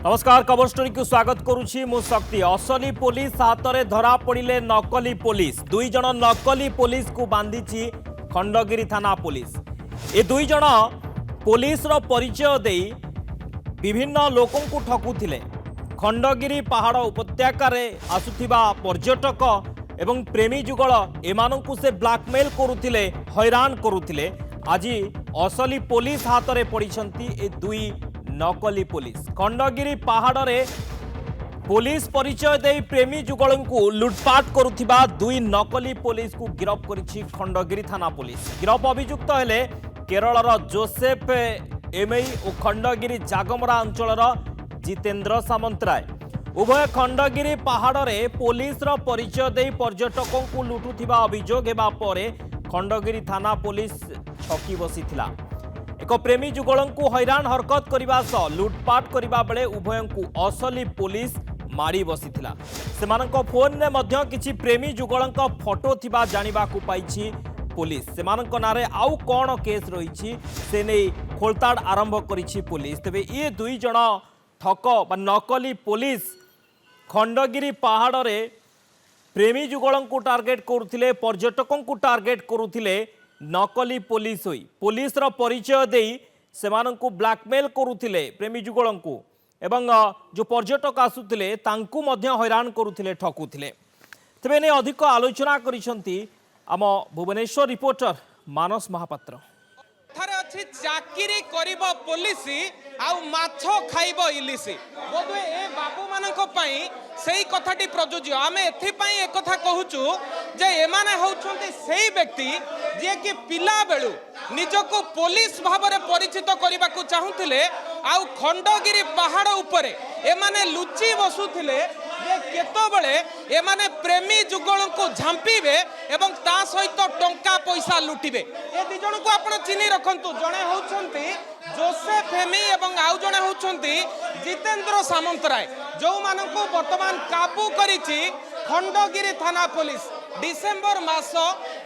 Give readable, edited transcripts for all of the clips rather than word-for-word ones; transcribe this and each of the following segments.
नमस्कार खबर स्टोरी को स्वागत करुछि मु शक्ति। असली पुलिस हाथ में धरा पड़े नकली पुलिस। दुई जन नकली पुलिस को बांधी खंडगिरी थाना पुलिस। ए दुई जन पुलिस रो परिचय दे विभिन्न लोकों को ठकुथिले। खंडगिरी पहाड़ उपत्यकार आसुथिबा पर्यटक एवं प्रेमी जुगल एमानंकु से ब्लैकमेल करुथिले, हैरान करुथिले। आज असली पुलिस हाथ में पड़िछंती ए दुई नकली पुलिस। खंडगिरी पहाड़ रे पुलिस परिचय दे प्रेमी जुगल को लुटपाट करुथिबा दुई नकली पुलिस को गिरफ्त करिछि खंडगिरी थाना पुलिस। गिरफ्त अभियुक्त हेले केरलर जोसेफ एमई और खंडगिरी जागमरा अंचलर जितेंद्र सामंतराय। उभय खंडगिरी पहाड़ रे पुलिस रो परिचय दे पर्यटकों को लुटुथिबा अभियोग हेबा परे खंडगिरी थाना पुलिस छकी बसिथिला। एक प्रेमी जुगल को हैरान हरकत करने सह लुटपाट करने बेले उभय को असली पुलिस मारी बसीथिला। सेमानंको फोन ने मध्य किछि प्रेमी जुगल फोटो थिबा जानिबा को पाइछि पुलिस। सेमानंको नारे आउ कोन केस रहिछि से नै खोलताड़ आरंभ करिछि पुलिस। तबे ये दुई जण ठक बा नकली पुलिस खंडगिरी पहाड़ रे प्रेमी जुगल को टार्गेट करुथिले, पर्यटकों को टार्गेट करुथिले। नकली पुलिस होई पुलिस रो परिचय देई सेमानंकु ब्लैकमेल करुथिले प्रेमी जुगल को, एवं जो पर्यटक आसुथिले तांकु मध्य हैरान करुथिले, ठकुथिले। तेबे ने अधिक आलोचना करिसंती आम भुवनेश्वर रिपोर्टर मानस महापात्र। थारे अछि चाकरी करिबो पुलिस आउ माछो खाइबो इलिस। बोधे ए बाबू मानको पई सेही कथाटी प्रयोज्य। आमे एथि पई एक कथा कहूचु जे एमाने होउछंती सेही व्यक्ति जे कि पिला बेलु निजको पुलिस भाबरे परिचित करिबा को चाहुथिले आउ खंडगिरी पहाड़ उपरे एमाने लुचि बसुथिले जे केतबेले एमाने प्रेमी जुगल को झांपीबे एवं ता सहित टंका पैसा लुटिबे। ए दि जण को आपण चिनी रखंतु। जणे होउछंती जोसेफ हेमी एवं आउ जणे होउछंती जितेंद्र सामंतराय, जो मानको वर्तमान काबू करिछि खंडगिरी थाना पुलिस। डिसेंबर मास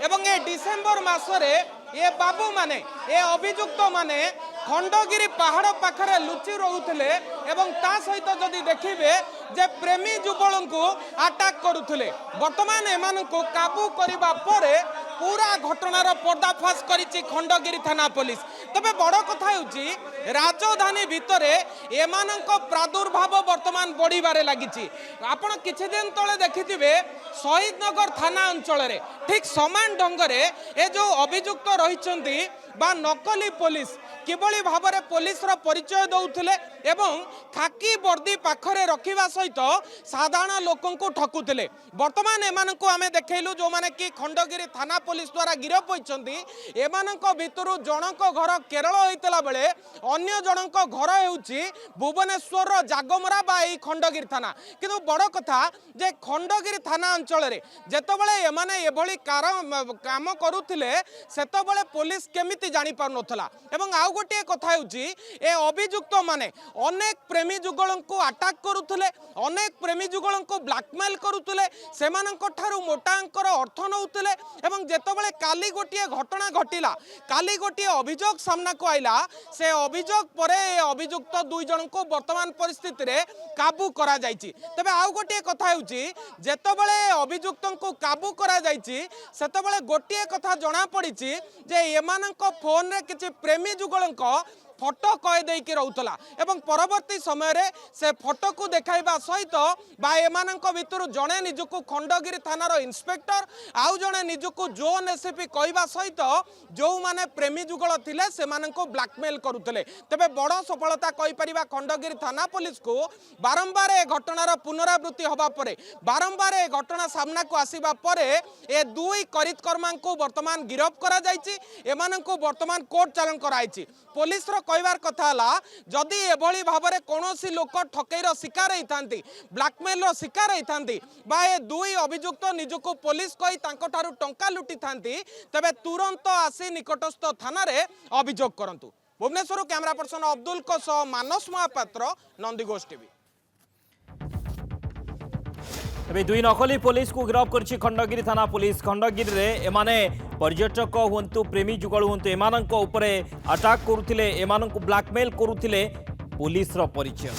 एवं ए डिसेंबर मासरे ए बाबू माने ए अभियुक्त माने खंडगिरी पहाड़ पाखरे लुचि रहुथिले एवं ता सहित जदि देखिबे जे प्रेमी जुगल को अटैक करुथिले। वर्तमान एमानको काबू करिबा परे पूरा घटनार पर्दाफाश करिछि खंडगिरी थाना पुलिस। तबे बड़ कथा होउछि राजधानी भितरे एमानको प्रादुर्भाव वर्तमान बढ़िबारे लागिछि। आपण किछि दिन तळे देखिथिबे शहीद नगर थाना अंचल रे ठीक समान ढंगरे ए जो अभियुक्त रहिछंती बा नकली पुलिस किबळी भाबरे पुलिस रो परिचय दउथिले एवं खाकी वर्दी पाखरे रखिबा सहित साधारण लोकों को ठकुथिले। वर्तमान एमानको आमे देखैलु जो माने कि खंडगिरी थाना पुलिस द्वारा गिरफ होइछंती। एमानको भितरु जनको घर केरल होइतला बेले अन्य जनको घर हेउची भुवनेश्वर रो जागमरा बा एई खंडगिरी थाना। किंतु बड़ कथा जे खंडगिरी थाना अंचल रे जेतबेले एमाने एभली काम करुथिले सेतबेले पुलिस केमिति जानि पार नथला। एवं आउ गोटे कथा होउची ए अभियुक्त माने अनेक प्रेमी जुगल को अटैक करुथिले, अनेक प्रेमी जुगल को ब्लैकमेल करुथिले, सेमानंको ठारू मोटा अंकर अर्थ नउथिले। एवं जेतबेले काली गोटे घटना घटिला, काली गोटे अभियोग सामना को आइला, से अभियोग परे अभियुक्त दुई जन को वर्तमान परिस्थिति रे काबू करा जायछि। तबे आउ गोटे कथा होउची जेतबेले अभियुक्त को काबू करा जायछि सेतबेले गोटे कथा जणा पड़िछि जे एमानंको फोन रे किछि प्रेमी जुगल फोटो कह देकी रहूला एवं परवर्ती समय रे से फोटो को देखाइबा सहित बा एमानंको भितरु जणे निजको खंडगिरी थानार इंस्पेक्टर आउ जणे निजको जोन एसपी कहबा सहित जो माने प्रेमी जुगल थिले सेमानंको ब्लैकमेल करुतले। तबे बड़ सफलता कहि परिबा खंडगिरी थाना पुलिस को बारंबार ए घटनार पुनरावृत्ति होबा परे, बारंबार ए घटना सामना को आसीबा परे ए दुई करितकर्मा को वर्तमान गिरफ करा जायछि। एमानंको वर्तमान कोर्ट चालान कराइछि। पुलिस रो कहबार कथा ला जदि एभली भाबरे कोनोसी लोक ठकैर शिकार होइथांती, ब्लैकमेल रो शिकार होइथांती बा ए दुई अभियुक्त निजको पुलिस कहि तांको ठारू टंका लुटी थांती तबे तुरंत आसी निकटस्थ थाना रे अभियोग करंतु। भुवनेश्वर कैमरा पर्सन अब्दुल को सह मानस महापात्र, नंदीघोष टीवी। ए दुई नकली पुलिस को गिरफ्त कर खंडगिरी थाना पुलिस। खंडगिरी रे एमाने पर्यटक हूँ प्रेमी जुगल हूँ एमानंको उपरे अटैक करुथिले, एमानंको ब्लैकमेल करुथिले पुलिस रो परिचय।